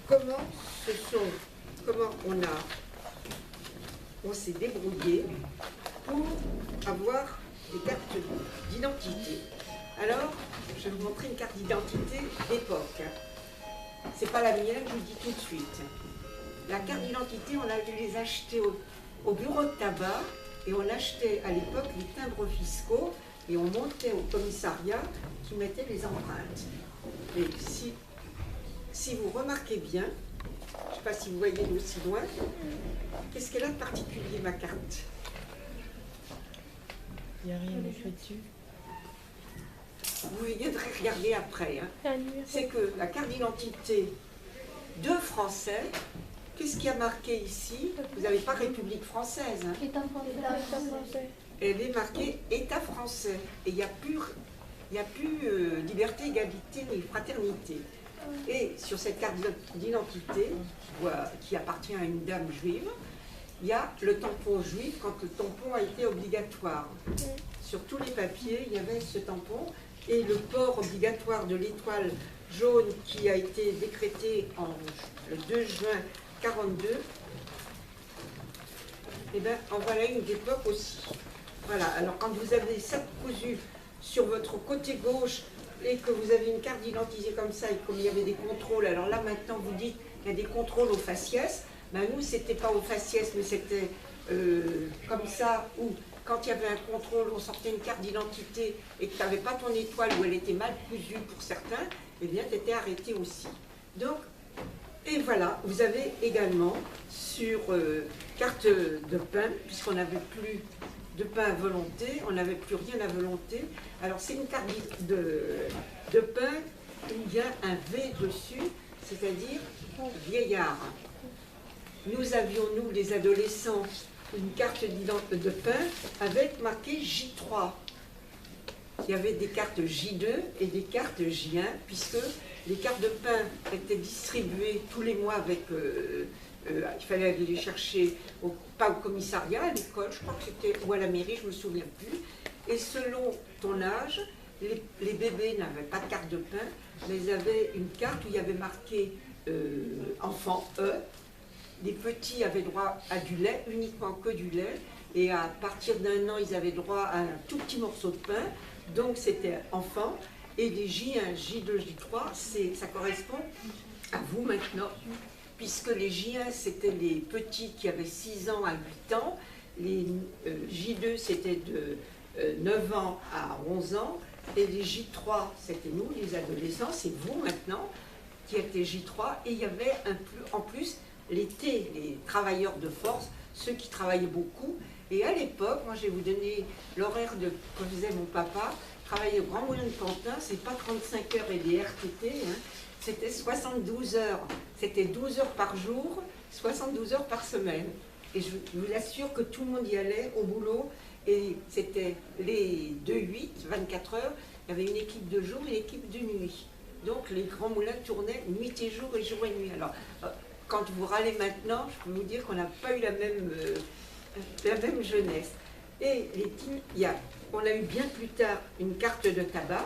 comment on s'est débrouillé pour avoir des cartes d'identité. Alors, je vais vous montrer une carte d'identité d'époque. C'est pas la mienne, je vous le dis tout de suite. La carte d'identité, on a dû les acheter au bureau de tabac et on achetait à l'époque les timbres fiscaux et on montait au commissariat qui mettait les empreintes. Et si vous remarquez bien, je ne sais pas si vous voyez d'aussi loin, qu'est-ce qu'elle a de particulier, ma carte? Il n'y a rien écrit dessus. Vous viendrez regarder après. Hein. C'est que la carte d'identité de Français, qu'est-ce qui a marqué ici? Vous n'avez pas République française. Hein. État français. Elle est marquée État français. Et il n'y a plus liberté, égalité ni fraternité. Et sur cette carte d'identité, qui appartient à une dame juive, il y a le tampon juif quand le tampon a été obligatoire. Sur tous les papiers, il y avait ce tampon. Et le port obligatoire de l'étoile jaune qui a été décrété le 2 juin 1942, eh bien, en voilà une d'époque aussi. Voilà, alors quand vous avez ça cousu sur votre côté gauche et que vous avez une carte d'identité comme ça et comme il y avait des contrôles, alors là maintenant vous dites qu'il y a des contrôles au faciès, ben nous c'était pas au faciès mais c'était comme ça où quand il y avait un contrôle, on sortait une carte d'identité et que tu n'avais pas ton étoile ou elle était mal cousue pour certains, eh bien tu étais arrêté aussi. Donc, et voilà, vous avez également sur carte de pain, puisqu'on n'avait plus de pain à volonté, on n'avait plus rien à volonté. Alors c'est une carte de pain où il y a un V dessus, c'est-à-dire vieillard. Nous avions, nous les adolescents, une carte d'identité de pain avec marqué J3. Il y avait des cartes J2 et des cartes J1, puisque les cartes de pain étaient distribuées tous les mois avec... il fallait aller les chercher, pas au commissariat, à l'école, je crois que c'était, ou à la mairie, je ne me souviens plus. Et selon ton âge, les bébés n'avaient pas de carte de pain, mais ils avaient une carte où il y avait marqué enfant E. Les petits avaient droit à du lait, uniquement que du lait, et à partir d'1 an, ils avaient droit à un tout petit morceau de pain, donc c'était enfant, et les J1, J2, J3, ça correspond à vous maintenant, puisque les J1, c'était les petits qui avaient 6 ans à 8 ans, les J2, c'était de 9 ans à 11 ans, et les J3, c'était nous, les adolescents, c'est vous maintenant, qui étiez J3, et il y avait en plus l'été, les travailleurs de force, ceux qui travaillaient beaucoup. Et à l'époque, moi je vais vous donner l'horaire que faisait mon papa, travailler au Grand Moulin de Pantin, c'est pas 35 heures et des RTT, hein, c'était 72 heures. C'était 12 heures par jour, 72 heures par semaine. Et je vous assure que tout le monde y allait au boulot, et c'était les 2-8, 24 heures, il y avait une équipe de jour et une équipe de nuit. Donc les grands moulins tournaient nuit et jour et nuit. Alors, quand vous râlez maintenant, je peux vous dire qu'on n'a pas eu la même jeunesse. Et on a eu bien plus tard une carte de tabac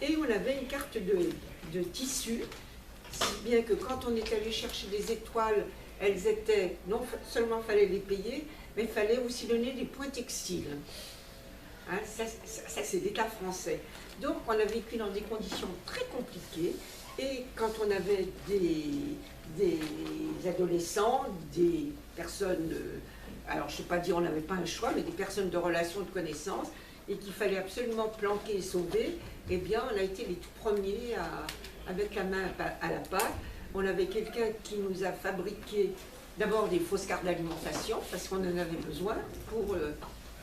et on avait une carte de tissu, si bien que quand on est allé chercher des étoiles, elles étaient, non seulement fallait les payer, mais il fallait aussi donner des points textiles. Hein, ça c'est l'État français. Donc on a vécu dans des conditions très compliquées. Et quand on avait des adolescents, des personnes, alors je ne sais pas dire on n'avait pas un choix, mais des personnes de relations, de connaissances, et qu'il fallait absolument planquer et sauver, eh bien on a été les tout premiers avec la main à la pâte. On avait quelqu'un qui nous a fabriqué d'abord des fausses cartes d'alimentation, parce qu'on en avait besoin pour...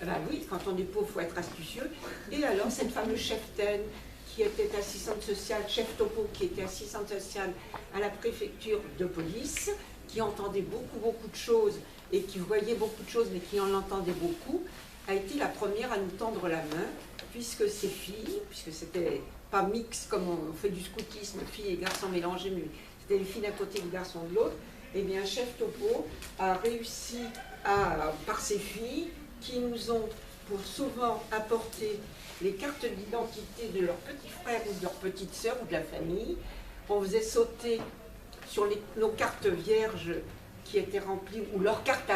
ben oui, quand on est pauvre, il faut être astucieux. Et alors cette fameuse cheftaine, qui était assistante sociale, chef topo, qui était assistante sociale à la préfecture de police, qui entendait beaucoup de choses et qui voyait beaucoup de choses, mais qui en entendait beaucoup, a été la première à nous tendre la main, puisque ces filles, puisque c'était pas mix comme on fait du scoutisme, filles et garçons mélangés, mais c'était les filles d'un côté et les garçons de l'autre, et bien chef topo a réussi par ses filles, qui nous ont pour souvent apporter les cartes d'identité de leurs petits frères ou de leurs petites sœurs ou de la famille. On faisait sauter sur nos cartes vierges qui étaient remplies, ou leurs cartes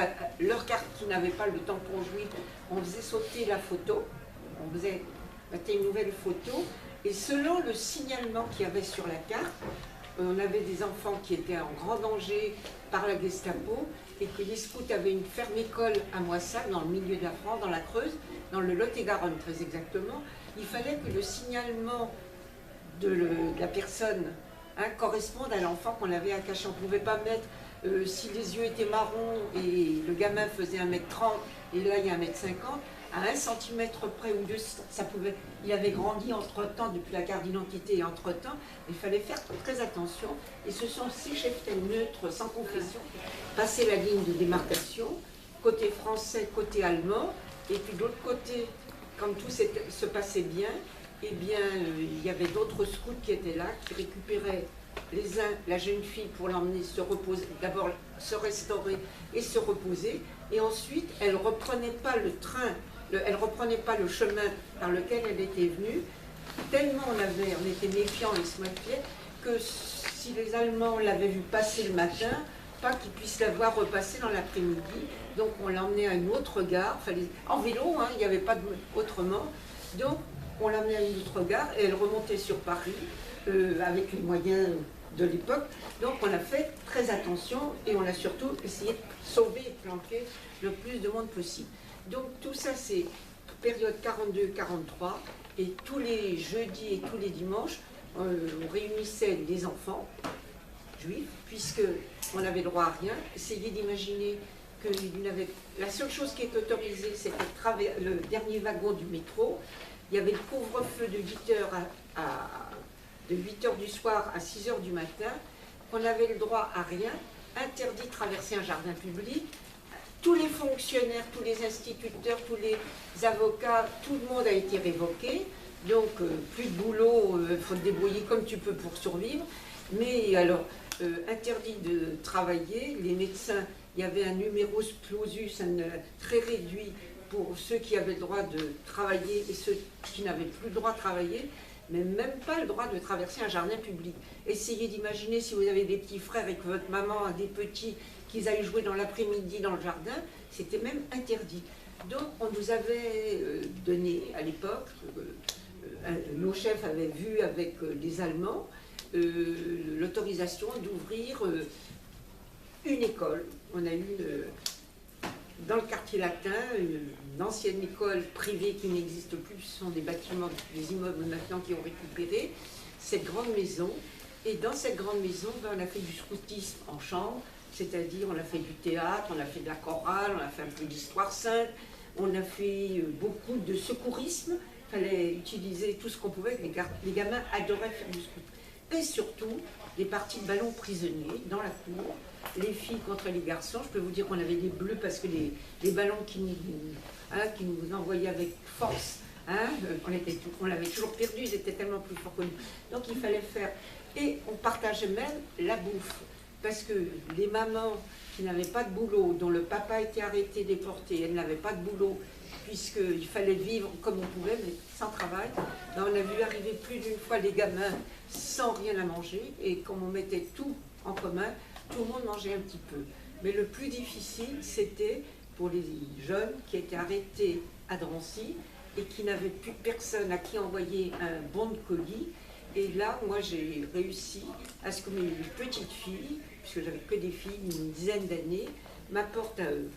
qui n'avaient pas le tampon juif, on faisait sauter la photo, on mettait une nouvelle photo, et selon le signalement qu'il y avait sur la carte, on avait des enfants qui étaient en grand danger par la Gestapo, et que les scouts avaient une ferme école à Moissac, dans le milieu de la France, dans la Creuse, dans le Lot-et-Garonne très exactement. Il fallait que le signalement de la personne corresponde à l'enfant qu'on avait à cacher. On ne pouvait pas mettre, si les yeux étaient marrons et le gamin faisait 1m30 et là il y a 1m50, à 1 cm près ou 2, ça pouvait, il avait grandi entre-temps depuis la carte d'identité et entre-temps, il fallait faire très attention. Et ce sont ces cheptels neutres, sans confession, passer la ligne de démarcation, côté français, côté allemand, et puis de l'autre côté, comme tout se passait bien, eh bien, il y avait d'autres scouts qui étaient là, qui récupéraient les uns, la jeune fille pour l'emmener se reposer, d'abord se restaurer et se reposer, et ensuite elle ne reprenait pas le train, elle ne reprenait pas le chemin par lequel elle était venue, tellement on était méfiants et se méfiait, que si les Allemands l'avaient vue passer le matin, pas qu'ils puissent la voir repasser dans l'après-midi, donc on l'emmenait à une autre gare, en vélo, hein, il n'y avait pas autrement, donc on l'amenait à une autre gare et elle remontait sur Paris avec les moyens de l'époque. Donc on a fait très attention et on a surtout essayé de sauver et de planquer le plus de monde possible. Donc tout ça c'est période 42-43 et tous les jeudis et tous les dimanches on réunissait les enfants juifs puisqu'on n'avait droit à rien. Essayez d'imaginer que la seule chose qui est autorisée c'était le dernier wagon du métro. Il y avait le couvre-feu de 8h du soir à 6h du matin, qu'on avait le droit à rien, interdit de traverser un jardin public. Tous les fonctionnaires, tous les instituteurs, tous les avocats, tout le monde a été révoqué. Donc plus de boulot, il faut te débrouiller comme tu peux pour survivre. Mais alors, interdit de travailler, les médecins, il y avait un numerus clausus très réduit pour ceux qui avaient le droit de travailler et ceux qui n'avaient plus le droit de travailler, mais même pas le droit de traverser un jardin public. Essayez d'imaginer si vous avez des petits frères et que votre maman a des petits, qu'ils aillent jouer dans l'après-midi dans le jardin, c'était même interdit. Donc on nous avait donné à l'époque, nos chefs avaient vu avec les Allemands, l'autorisation d'ouvrir une école. On a eu dans le quartier latin, une ancienne école privée qui n'existe plus, ce sont des bâtiments, des immeubles maintenant qui ont récupéré cette grande maison. Et dans cette grande maison, on a fait du scoutisme en chambre, c'est-à-dire on a fait du théâtre, on a fait de la chorale, on a fait un peu d'histoire sainte, on a fait beaucoup de secourisme, il fallait utiliser tout ce qu'on pouvait, les gamins adoraient faire du scoutisme. Et surtout, des parties de ballons prisonniers dans la cour, les filles contre les garçons. Je peux vous dire qu'on avait des bleus parce que les ballons qui nous envoyaient avec force, on l'avait toujours perdu, ils étaient tellement plus forts que nous. Donc il fallait faire. Et on partageait même la bouffe. Parce que les mamans qui n'avaient pas de boulot, dont le papa était arrêté, déporté, elles n'avaient pas de boulot, puisqu'il fallait vivre comme on pouvait, mais sans travail. Ben, on a vu arriver plus d'une fois les gamins sans rien à manger, et comme on mettait tout en commun, tout le monde mangeait un petit peu. Mais le plus difficile, c'était pour les jeunes qui étaient arrêtés à Drancy et qui n'avaient plus personne à qui envoyer un bon de colis. Et là, moi, j'ai réussi à ce que mes petites filles, puisque j'avais que des filles d'une dizaine d'années, m'apportent à eux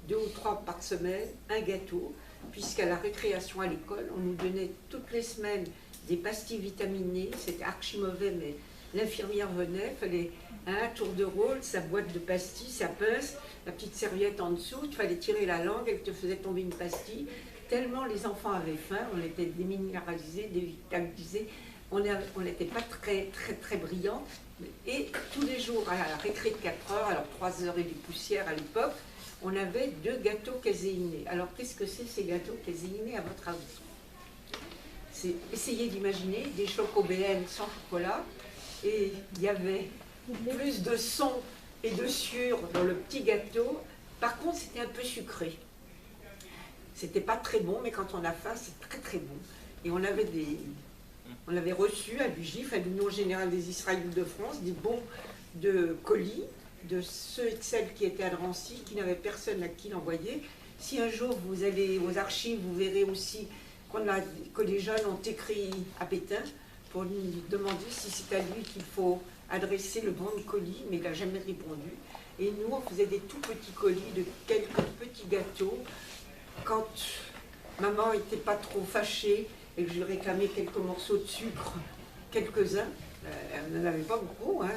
2 ou 3 par semaine un gâteau, puisqu'à la récréation à l'école, on nous donnait toutes les semaines des pastilles vitaminées. C'était archi mauvais, mais l'infirmière venait, il fallait un tour de rôle, sa boîte de pastilles, sa pince, la petite serviette en dessous, il fallait tirer la langue, elle te faisait tomber une pastille. Tellement les enfants avaient faim, on était déminéralisés, dévitalisés, on n'était pas très brillants. Et tous les jours, à la récré de 4 heures, alors 3 heures et des poussières à l'époque, on avait 2 gâteaux caséinés. Alors qu'est-ce que c'est ces gâteaux caséinés à votre avis? C'est essayer d'imaginer des chocobéennes sans chocolat, et il y avait plus de son et de sueur dans le petit gâteau. Par contre, c'était un peu sucré. C'était pas très bon, mais quand on a faim, c'est très bon. Et on avait reçu à l'UGIF, à l'Union Générale des Israélites de France, des bons de colis de ceux et de celles qui étaient à Drancy, qui n'avaient personne à qui l'envoyer. Si un jour vous allez aux archives, vous verrez aussi que les jeunes ont écrit à Pétain pour lui demander si c'est à lui qu'il faut adresser le bon colis, mais il n'a jamais répondu. Et nous, on faisait des tout petits colis de quelques petits gâteaux. Quand maman n'était pas trop fâchée et que je lui réclamais quelques morceaux de sucre, quelques-uns, elle n'en avait pas beaucoup, hein,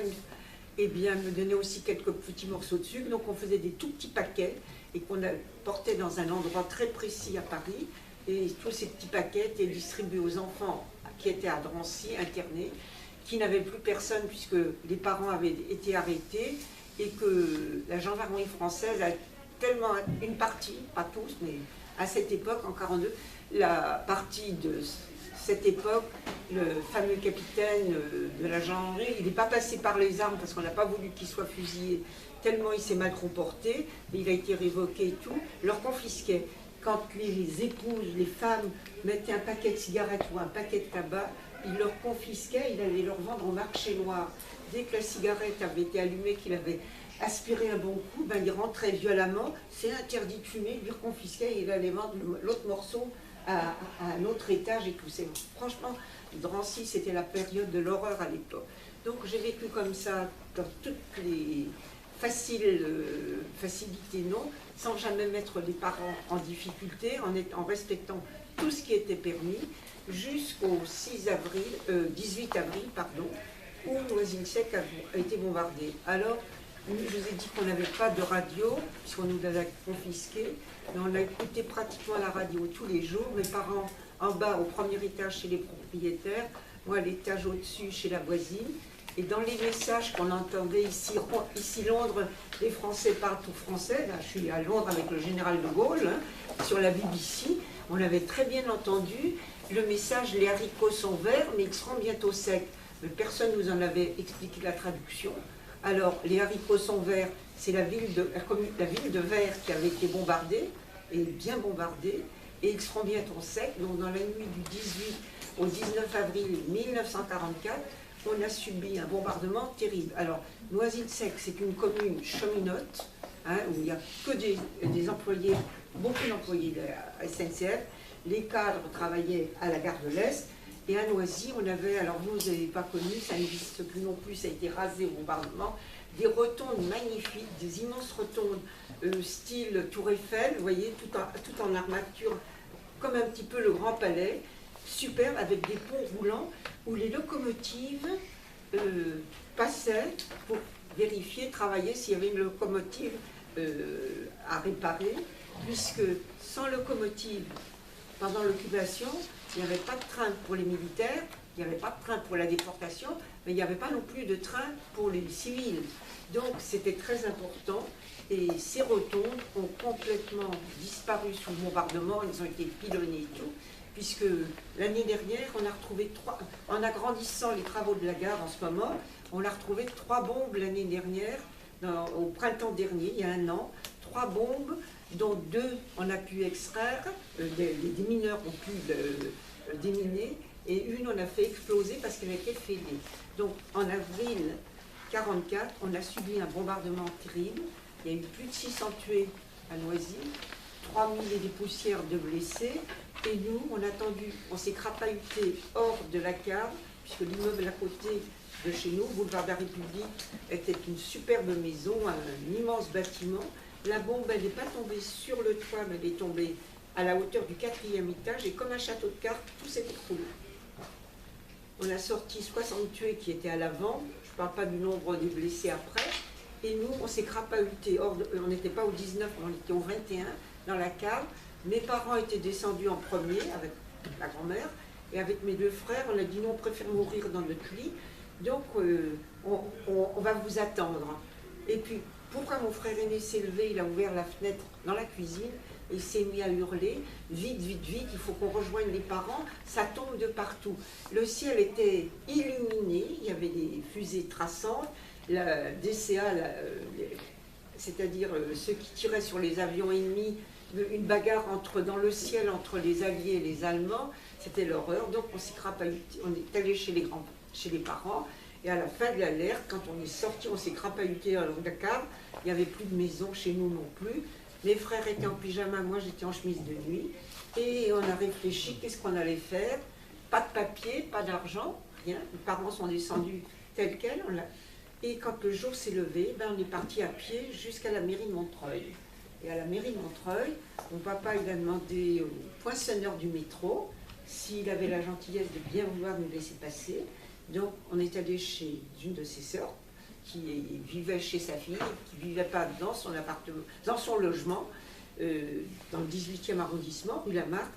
et bien elle me donnait aussi quelques petits morceaux de sucre. Donc on faisait des tout petits paquets et qu'on portait dans un endroit très précis à Paris. Et tous ces petits paquets étaient distribués aux enfants qui étaient à Drancy, internés, qui n'avaient plus personne puisque les parents avaient été arrêtés et que la gendarmerie française a tellement, une partie, pas tous, mais à cette époque, en 1942, la partie de cette époque, le fameux capitaine de la gendarmerie, il n'est pas passé par les armes parce qu'on n'a pas voulu qu'il soit fusillé, tellement il s'est mal comporté, il a été révoqué et tout, leur confisquait. Quand les épouses, les femmes mettaient un paquet de cigarettes ou un paquet de tabac, il leur confisquait, il allait leur vendre au marché noir. Dès que la cigarette avait été allumée, qu'il avait aspiré un bon coup, ben, il rentrait violemment, c'est interdit de fumer, il lui confisquait et il allait vendre l'autre morceau à un autre étage et tout. Franchement, Drancy, c'était la période de l'horreur à l'époque. Donc j'ai vécu comme ça dans toutes les facilités, non, sans jamais mettre les parents en difficulté, en respectant tout ce qui était permis, jusqu'au 18 avril, où Noisy-le-Sec a été bombardé. Alors, je vous ai dit qu'on n'avait pas de radio, puisqu'on nous l'avait confisqué, mais on a écouté pratiquement la radio tous les jours. Mes parents en bas, au premier étage, chez les propriétaires, moi à l'étage au-dessus, chez la voisine. Et dans les messages qu'on entendait ici Londres, les Français parlent tout français. Là, je suis à Londres avec le général de Gaulle, hein, sur la BBC. On avait très bien entendu le message « Les haricots sont verts, mais ils seront bientôt secs ». Mais personne ne nous en avait expliqué la traduction. Alors, les haricots sont verts, c'est la ville de Vers qui avait été bombardée, et bien bombardée, et ils seront bientôt secs. Donc, dans la nuit du 18 au 19 avril 1944, on a subi un bombardement terrible. Alors, Noisy-le-Sec, c'est une commune cheminote, hein, où il n'y a que des employés, beaucoup d'employés de la SNCF. Les cadres travaillaient à la gare de l'Est. Et à Noisy, on avait, alors vous n'avez pas connu, ça n'existe plus non plus, ça a été rasé au bombardement, des rotondes magnifiques, des immenses rotondes style Tour Eiffel, vous voyez, tout en armature, comme un petit peu le Grand Palais, superbe, avec des ponts roulants, où les locomotives passaient pour vérifier, travailler s'il y avait une locomotive à réparer, puisque sans locomotive, pendant l'occupation, il n'y avait pas de train pour les militaires, il n'y avait pas de train pour la déportation, mais il n'y avait pas non plus de train pour les civils. Donc c'était très important et ces rotondes ont complètement disparu sous le bombardement, elles ont été pilonnées et tout, puisque l'année dernière, on a retrouvé en agrandissant les travaux de la gare en ce moment, on a retrouvé 3 bombes l'année dernière, au printemps dernier, il y a un an, 3 bombes, dont 2 on a pu extraire, des mineurs ont pu déminer, et une on a fait exploser parce qu'elle était fêlée. Donc en avril 1944, on a subi un bombardement terrible, il y a eu plus de 600 tués à Noisy, 3000 et des poussières de blessés, et nous, on s'est crapahuté hors de la cave, puisque l'immeuble à côté de chez nous, boulevard de la République, était une superbe maison, un immense bâtiment. La bombe, elle n'est pas tombée sur le toit, mais elle est tombée à la hauteur du 4e étage, et comme un château de cartes, tout s'est écroulé. On a sorti 60 tués qui étaient à l'avant, je ne parle pas du nombre des blessés après, et nous, on s'est crapahuté, on n'était pas au 19, on était au 21, dans la cave. Mes parents étaient descendus en premier, avec la grand-mère, et avec mes 2 frères, on a dit non, on préfère mourir dans notre lit, donc on va vous attendre. Et puis, pourquoi mon frère aîné s'est levé, il a ouvert la fenêtre dans la cuisine, et il s'est mis à hurler, vite, vite, vite, il faut qu'on rejoigne les parents, ça tombe de partout. Le ciel était illuminé, il y avait des fusées traçantes, la DCA, c'est-à-dire ceux qui tiraient sur les avions ennemis, une bagarre dans le ciel entre les Alliés et les Allemands, c'était l'horreur. Donc on s'est crapahuté, on est allé chez les parents, Et à la fin de l'alerte, quand on est sorti, on s'est crapahuté dans la cave, il n'y avait plus de maison chez nous non plus. Mes frères étaient en pyjama, moi j'étais en chemise de nuit. Et on a réfléchi, qu'est-ce qu'on allait faire? Pas de papier, pas d'argent, rien. Les parents sont descendus tels quels. Et quand le jour s'est levé, ben, on est parti à pied jusqu'à la mairie de Montreuil. Et à la mairie de Montreuil, mon papa il a demandé au poinçonneur du métro s'il avait la gentillesse de bien vouloir nous laisser passer. Donc on est allé chez une de ses sœurs qui vivait chez sa fille, qui ne vivait pas dans son appartement, dans son logement, dans le 18e arrondissement, rue Lamarck.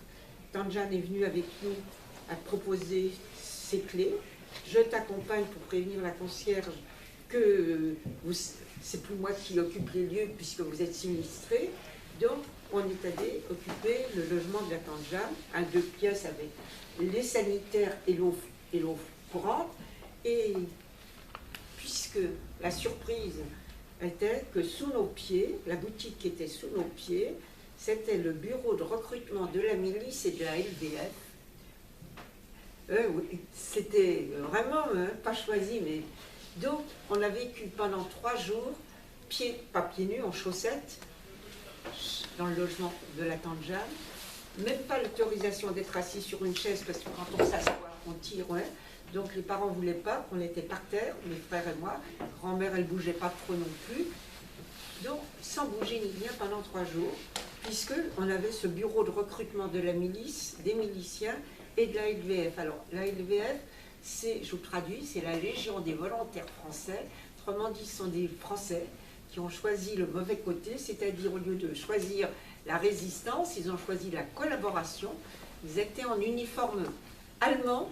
Tante Jeanne est venue avec nous à proposer ses clés. Je t'accompagne pour prévenir la concierge que c'est plus moi qui occupe les lieux puisque vous êtes sinistrés. Donc, on est allé occuper le logement de la tante Jeanne, un 2 pièces avec les sanitaires et l'eau courante. Et puisque la surprise était que sous nos pieds, la boutique qui était sous nos pieds, c'était le bureau de recrutement de la milice et de la LDF. Oui, c'était vraiment pas choisi, mais... Donc, on a vécu pendant 3 jours, pas pieds nus, en chaussettes, dans le logement de la tante Jeanne. Même pas l'autorisation d'être assis sur une chaise, parce que quand on s'assoit, on tire. Ouais. Donc, les parents ne voulaient pas qu'on était par terre, mes frères et moi. Grand-mère, elle ne bougeait pas trop non plus. Donc, sans bouger ni rien pendant 3 jours, puisqu'on avait ce bureau de recrutement de la milice, des miliciens et de la LVF. Alors, la LVF, je vous traduis, c'est la Légion des volontaires français. Autrement dit, ce sont des Français qui ont choisi le mauvais côté, c'est-à-dire au lieu de choisir la résistance, ils ont choisi la collaboration. Ils étaient en uniforme allemand,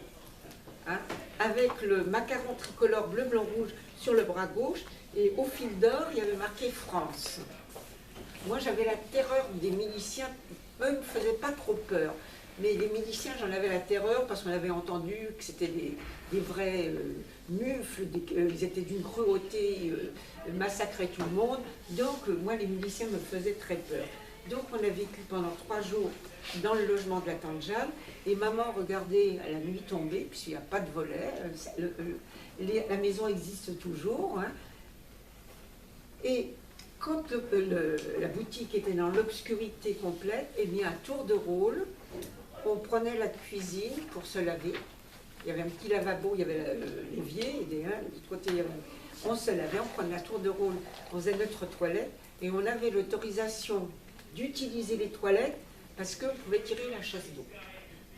hein, avec le macaron tricolore bleu, blanc, rouge sur le bras gauche, et au fil d'or, il y avait marqué France. Moi, j'avais la terreur des miliciens, eux ne me faisaient pas trop peur. Mais les miliciens, j'en avais la terreur parce qu'on avait entendu que c'était des vrais mufles, ils étaient d'une cruauté, massacraient tout le monde. Donc, moi, les miliciens me faisaient très peur. Donc, on a vécu pendant 3 jours dans le logement de la tante Jeanne. Et maman regardait à la nuit tombée, puisqu'il n'y a pas de volet. La maison existe toujours. Hein. Et quand la boutique était dans l'obscurité complète, eh bien, à tour de rôle, on prenait la cuisine pour se laver. Il y avait un petit lavabo, il y avait l'évier, de l'autre côté, on se lavait, on prenait la tour de rôle, on faisait notre toilette, et on avait l'autorisation d'utiliser les toilettes parce qu'on pouvait tirer la chasse d'eau.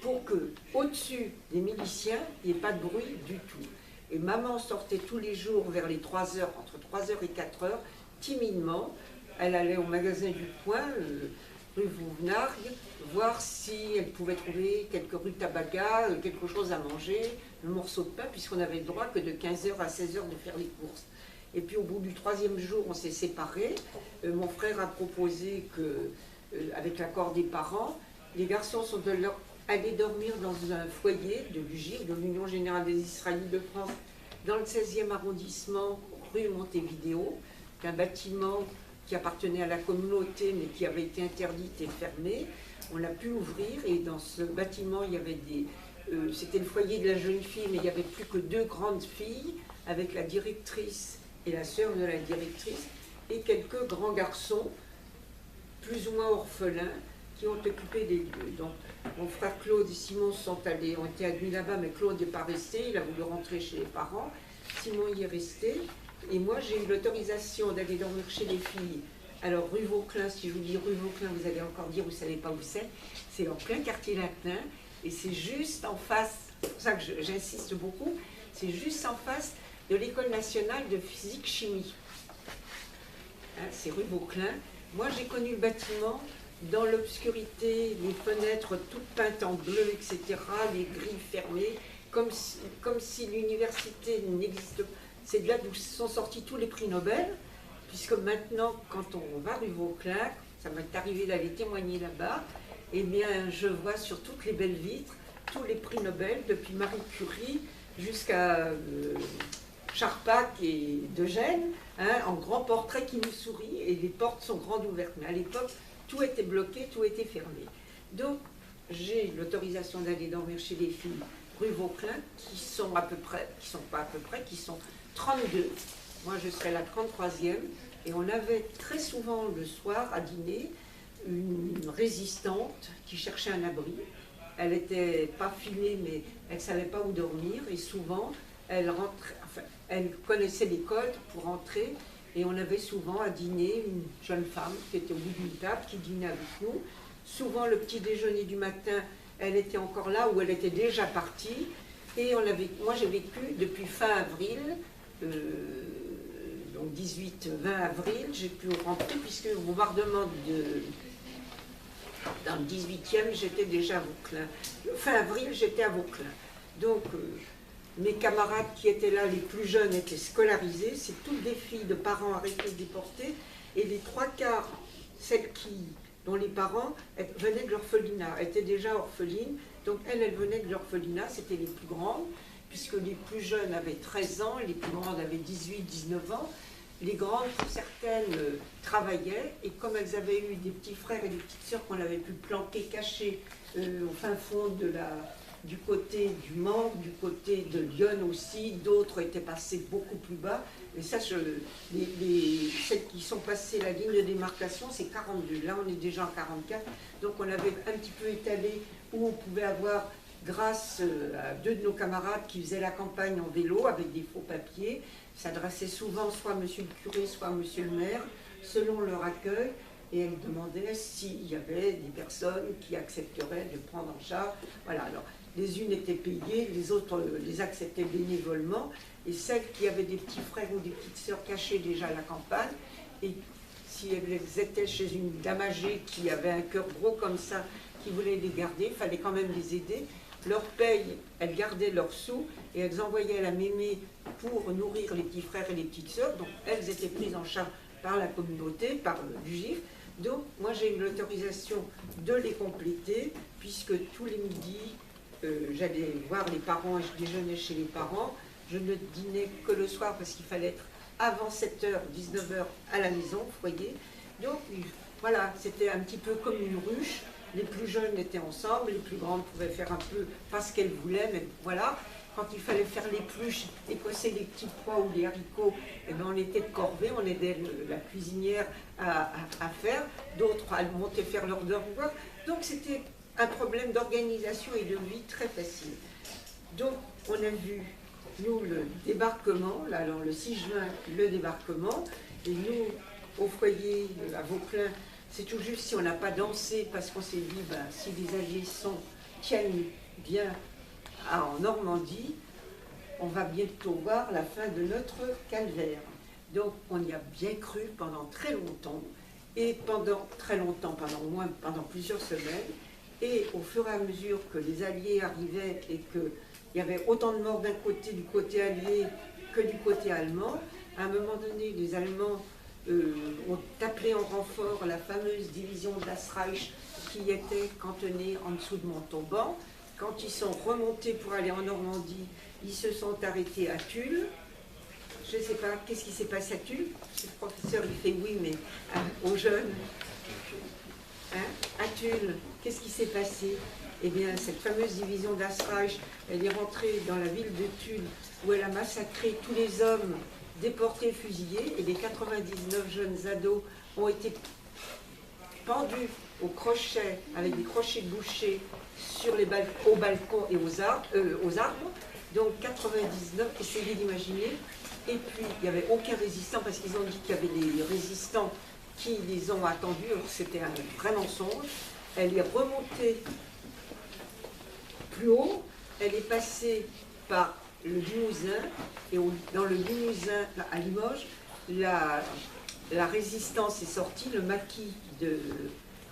Pour que, au-dessus des miliciens, il n'y ait pas de bruit du tout. Et maman sortait tous les jours vers les 3 heures, entre 3 heures et 4 heures, timidement. Elle allait au magasin du coin, rue Vauvenargues, voir si elle pouvait trouver quelques rutabagas, quelque chose à manger, un morceau de pain, puisqu'on n'avait le droit que de 15h à 16h de faire les courses. Et puis au bout du 3e jour, on s'est séparés. Mon frère a proposé que, avec l'accord des parents, les garçons sont allés dormir dans un foyer de l'UGIF, de l'Union Générale des Israélites de France, dans le 16e arrondissement, rue Montevideo, un bâtiment qui appartenait à la communauté, mais qui avait été interdite et fermée. On a pu ouvrir, et dans ce bâtiment, il y avait c'était le foyer de la jeune fille, mais il n'y avait plus que 2 grandes filles, avec la directrice et la sœur de la directrice, et quelques grands garçons, plus ou moins orphelins, qui ont occupé des lieux. Donc, mon frère Claude et Simon ont été admis là-bas, mais Claude n'est pas resté, il a voulu rentrer chez les parents. Simon y est resté. Et moi, j'ai eu l'autorisation d'aller dormir chez les filles. Alors, rue Vauclin, si je vous dis rue Vauclin, vous allez encore dire, vous ne savez pas où c'est. C'est en plein quartier latin, et c'est juste en face, c'est pour ça que j'insiste beaucoup, c'est juste en face de l'École nationale de physique-chimie. Hein, c'est rue Vauclin. Moi, j'ai connu le bâtiment dans l'obscurité, les fenêtres toutes peintes en bleu, etc., les grilles fermées, comme si l'université n'existe pas. C'est de là d'où sont sortis tous les prix Nobel, puisque maintenant, quand on va rue Vauclin, ça m'est arrivé d'aller témoigner là-bas, eh bien, je vois sur toutes les belles vitres tous les prix Nobel, depuis Marie Curie jusqu'à Charpak et d'Eugène, hein, en grand portrait qui nous sourit, et les portes sont grandes ouvertes. Mais à l'époque, tout était bloqué, tout était fermé. Donc, j'ai l'autorisation d'aller dormir chez les filles rue Vauclin, qui sont à peu près, qui sont pas à peu près, qui sont 32. Moi, je serais la 33e. Et on avait très souvent le soir à dîner une résistante qui cherchait un abri. Elle n'était pas filée, mais elle ne savait pas où dormir. Et souvent, elle rentrait, enfin, elle connaissait les codes pour rentrer. Et on avait souvent à dîner une jeune femme qui était au bout d'une table, qui dînait avec nous. Souvent, le petit déjeuner du matin, elle était encore là ou elle était déjà partie. Et moi, j'ai vécu depuis fin avril, donc 18-20 avril, j'ai pu rentrer, puisque le bombardement dans le 18e, j'étais déjà à Vauclin. Fin avril, j'étais à Vauclin. Donc, mes camarades qui étaient là, les plus jeunes, étaient scolarisés. C'est toutes des filles de parents arrêtés déportés. Et les trois quarts, celles dont les parents venaient de l'orphelinat, étaient déjà orphelines. Donc elles venaient de l'orphelinat, c'était les plus grandes, puisque les plus jeunes avaient 13 ans et les plus grandes avaient 18-19 ans. Les grandes, pour certaines, travaillaient, et comme elles avaient eu des petits frères et des petites sœurs qu'on avait pu planquer, cacher au fin fond du côté du Mans, du côté de Lyon aussi, d'autres étaient passées beaucoup plus bas. Et ça, celles qui sont passées la ligne de démarcation, c'est 42. Là, on est déjà en 44. Donc, on avait un petit peu étalé où on pouvait avoir, grâce à deux de nos camarades qui faisaient la campagne en vélo avec des faux papiers, s'adressaient souvent soit à monsieur le curé, soit à monsieur le maire, selon leur accueil. Et elles demandaient s'il y avait des personnes qui accepteraient de prendre en charge. Voilà, alors les unes étaient payées, les autres les acceptaient bénévolement. Et celles qui avaient des petits frères ou des petites sœurs cachées déjà à la campagne, et si elles étaient chez une dame âgée qui avait un cœur gros comme ça, qui voulait les garder, il fallait quand même les aider. Leur paye, elles gardaient leurs sous et elles envoyaient à la mémé pour nourrir les petits frères et les petites sœurs. Donc elles étaient prises en charge par la communauté, par le GIF. Donc moi j'ai eu l'autorisation de les compléter, puisque tous les midis, j'allais voir les parents et je déjeunais chez les parents. Je ne dînais que le soir parce qu'il fallait être avant 7h, 19h à la maison, au foyer. Donc voilà, c'était un petit peu comme une ruche. Les plus jeunes étaient ensemble, les plus grandes pouvaient faire un peu pas ce qu'elles voulaient, mais voilà. Quand il fallait faire l'épluche, écosser les petits pois ou les haricots, eh bien, on était de corvée, on aidait la cuisinière à faire, d'autres à monter faire leur devoir. Donc c'était un problème d'organisation et de vie très facile. Donc on a vu, nous, le débarquement, là, alors le 6 juin, le débarquement, et nous, au foyer à Vauclin, c'est tout juste si on n'a pas dansé, parce qu'on s'est dit, ben, si les alliés tiennent bien en Normandie, on va bientôt voir la fin de notre calvaire. Donc on y a bien cru pendant très longtemps, et pendant plusieurs semaines, et au fur et à mesure que les alliés arrivaient et qu'il y avait autant de morts d'un côté, du côté allié, que du côté allemand, à un moment donné, les Allemands ont appelé en renfort la fameuse division d'Asreich qui était cantonnée en dessous de Montauban. Quand ils sont remontés pour aller en Normandie, ils se sont arrêtés à Tulle. Je ne sais pas, qu'est-ce qui s'est passé à Tulle? Le professeur, il fait oui, mais aux jeunes. À Tulle, qu'est-ce qui s'est passé? Eh bien, cette fameuse division d'Asreich, elle est rentrée dans la ville de Tulle, où elle a massacré tous les hommes déportés, fusillés, et les 99 jeunes ados ont été pendus au crochet, avec des crochets bouchés au balcon et aux arbres. Donc 99, essayez d'imaginer. Et puis, il n'y avait aucun résistant, parce qu'ils ont dit qu'il y avait des résistants qui les ont attendus. C'était un vrai mensonge. Elle est remontée plus haut, elle est passée par le Limousin, et dans le Limousin, à Limoges, la résistance est sortie, le maquis de,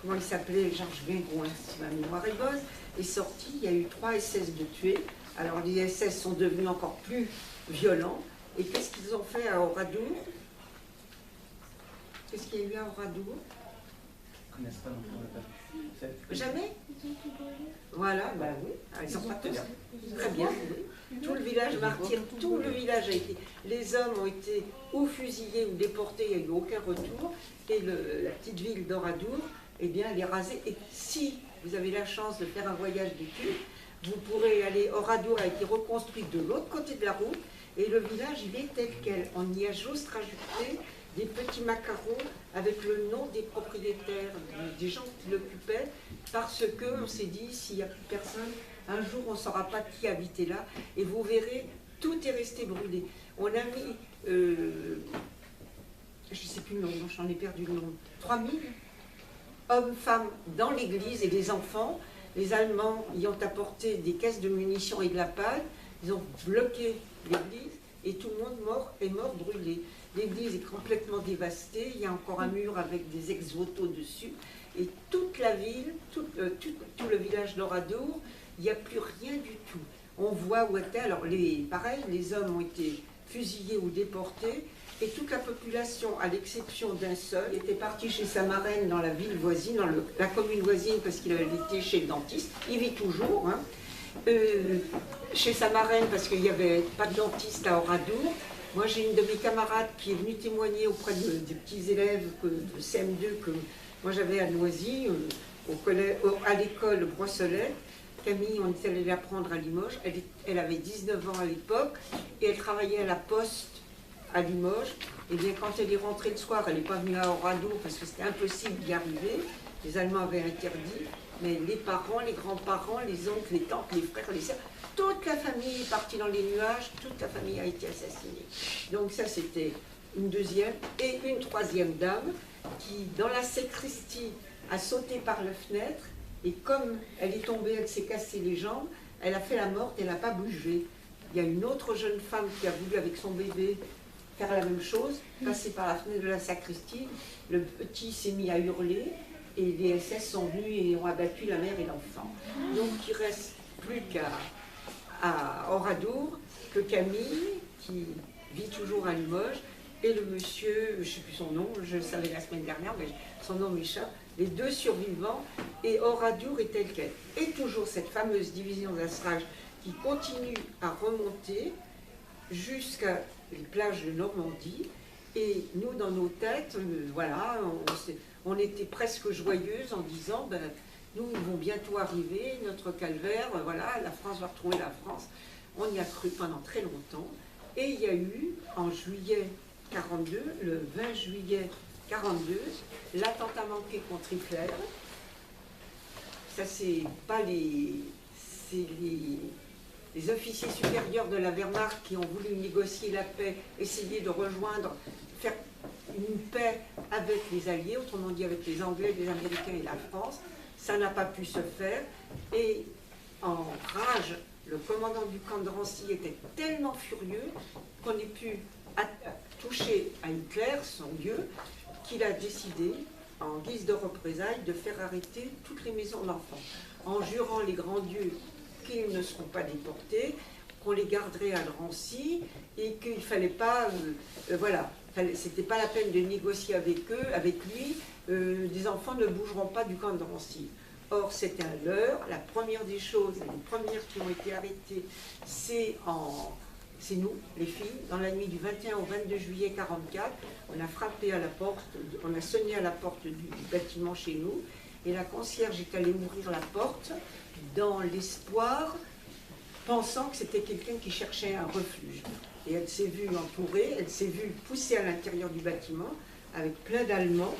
comment il s'appelait, Georges Guingouin, si ma mémoire est bonne, est sorti. Il y a eu 3 SS de tués. Alors les SS sont devenus encore plus violents. Et qu'est-ce qu'ils ont fait à Oradour? Qu'est-ce qu'il y a eu à Oradour? Ils ne connaissent pas non plus. Jamais? Voilà, ben oui, ils sont pas tous. Très bien, oui. Tout le village martyr, tout le village a été. Les hommes ont été ou fusillés ou déportés, il n'y a eu aucun retour. Et la petite ville d'Oradour, eh bien, elle est rasée. Et si vous avez la chance de faire un voyage d'études, vous pourrez aller, Oradour a été reconstruit de l'autre côté de la route, et le village, il est tel quel. On y a juste rajouté des petits macarons avec le nom des propriétaires, des gens qui l'occupaient, parce qu'on s'est dit, s'il n'y a plus personne, un jour on ne saura pas qui habitait là, et vous verrez, tout est resté brûlé. On a mis, je ne sais plus le nom, j'en ai perdu le nom, 3000 hommes, femmes dans l'église et des enfants. Les Allemands y ont apporté des caisses de munitions et de la paille, ils ont bloqué l'église, et tout le monde est mort brûlé. L'église est complètement dévastée, il y a encore un mur avec des ex-voto dessus, et toute la ville, tout le village d'Oradour, il n'y a plus rien du tout. On voit où était, alors pareil, les hommes ont été fusillés ou déportés, et toute la population, à l'exception d'un seul, était partie chez sa marraine dans la ville voisine, dans la commune voisine, parce qu'il avait été chez le dentiste, il vit toujours, hein. Chez sa marraine, parce qu'il n'y avait pas de dentiste à Oradour. Moi, j'ai une de mes camarades qui est venue témoigner auprès des petits élèves de CM2 que moi j'avais à Noisy, à l'école Brosselet. Camille, on est allé la prendre à Limoges. Elle avait 19 ans à l'époque et elle travaillait à la poste à Limoges. Et bien, quand elle est rentrée le soir, elle n'est pas venue à Oradour parce que c'était impossible d'y arriver. Les Allemands avaient interdit. Mais les parents, les grands-parents, les oncles, les tantes, les frères, les sœurs, toute la famille est partie dans les nuages, toute la famille a été assassinée. Donc ça, c'était une deuxième. Et une troisième dame qui, dans la sacristie, a sauté par la fenêtre. Et comme elle est tombée, elle s'est cassée les jambes, elle a fait la morte, elle n'a pas bougé. Il y a une autre jeune femme qui a voulu, avec son bébé, faire la même chose, passer par la fenêtre de la sacristie. Le petit s'est mis à hurler. Et les SS sont venus et ont abattu la mère et l'enfant. Donc il ne reste plus qu'à Oradour que Camille, qui vit toujours à Limoges, et le monsieur, je ne sais plus son nom, je le savais la semaine dernière, mais son nom m'échappe, les deux survivants, et Oradour est tel quel. Et toujours cette fameuse division d'Astrage qui continue à remonter jusqu'à les plages de Normandie, et nous, dans nos têtes, voilà, on était presque joyeuses en disant, ben, nous, ils vont bientôt arriver, notre calvaire, voilà, la France va retrouver la France. On y a cru pendant très longtemps. Et il y a eu, en juillet 42, le 20 juillet 42, l'attentat manqué contre Hitler. Ça, c'est pas c'est les officiers supérieurs de la Wehrmacht qui ont voulu négocier la paix, essayer de rejoindre, faire une paix avec les Alliés, autrement dit avec les Anglais, les Américains et la France. Ça n'a pas pu se faire. Et en rage, le commandant du camp de Drancy était tellement furieux qu'on ait pu toucher à Hitler, son dieu, qu'il a décidé, en guise de représailles, de faire arrêter toutes les maisons d'enfants, en jurant les grands dieux qu'ils ne seront pas déportés, qu'on les garderait à Drancy et qu'il ne fallait pas, voilà, c'était pas la peine de négocier avec eux, avec lui, des enfants ne bougeront pas du camp de Drancy. Or, c'était un leurre. La première des choses, les premières qui ont été arrêtées, c'est nous, les filles, dans la nuit du 21 au 22 juillet 44. On a frappé à la porte, on a sonné à la porte du bâtiment chez nous, et la concierge est allée ouvrir la porte dans l'espoir, pensant que c'était quelqu'un qui cherchait un refuge. Et elle s'est vue entourée, elle s'est vue poussée à l'intérieur du bâtiment avec plein d'Allemands.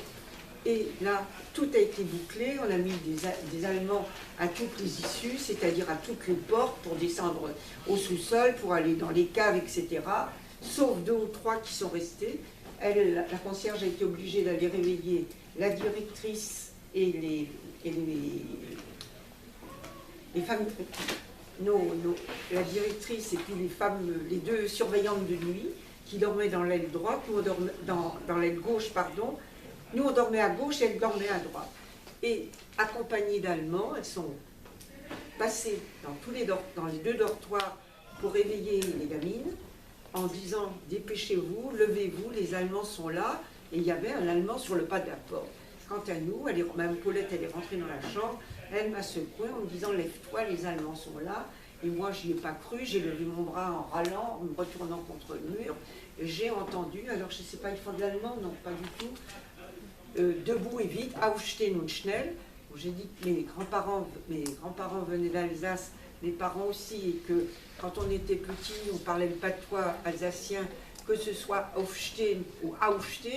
Et là, tout a été bouclé, on a mis des Allemands à toutes les issues, c'est-à-dire à toutes les portes pour descendre au sous-sol, pour aller dans les caves, etc. Sauf 2 ou 3 qui sont restés. La concierge a été obligée d'aller réveiller la directrice et les femmes, la directrice et puis les 2 surveillantes de nuit qui dormaient dans l'aile droite, nous on dormait dans l'aile gauche, pardon. Nous on dormait à gauche et elles dormaient à droite. Et accompagnées d'Allemands, elles sont passées dans les 2 dortoirs pour réveiller les gamines en disant dépêchez-vous, levez-vous, les Allemands sont là. Et il y avait un Allemand sur le pas de la porte. Quant à nous, Mme Paulette, elle est rentrée dans la chambre, elle m'a secouée en me disant lève-toi, les Allemands sont là. Et moi, je n'y ai pas cru, j'ai levé mon bras en râlant, en me retournant contre le mur. J'ai entendu, alors je ne sais pas, ils font de l'allemand, non, pas du tout. Debout et vite, aufstehen und schnell. J'ai dit que mes grands-parents venaient d'Alsace, les parents aussi, et que quand on était petit, on parlait le patois alsacien, que ce soit Aufstehen ou Aufstehen.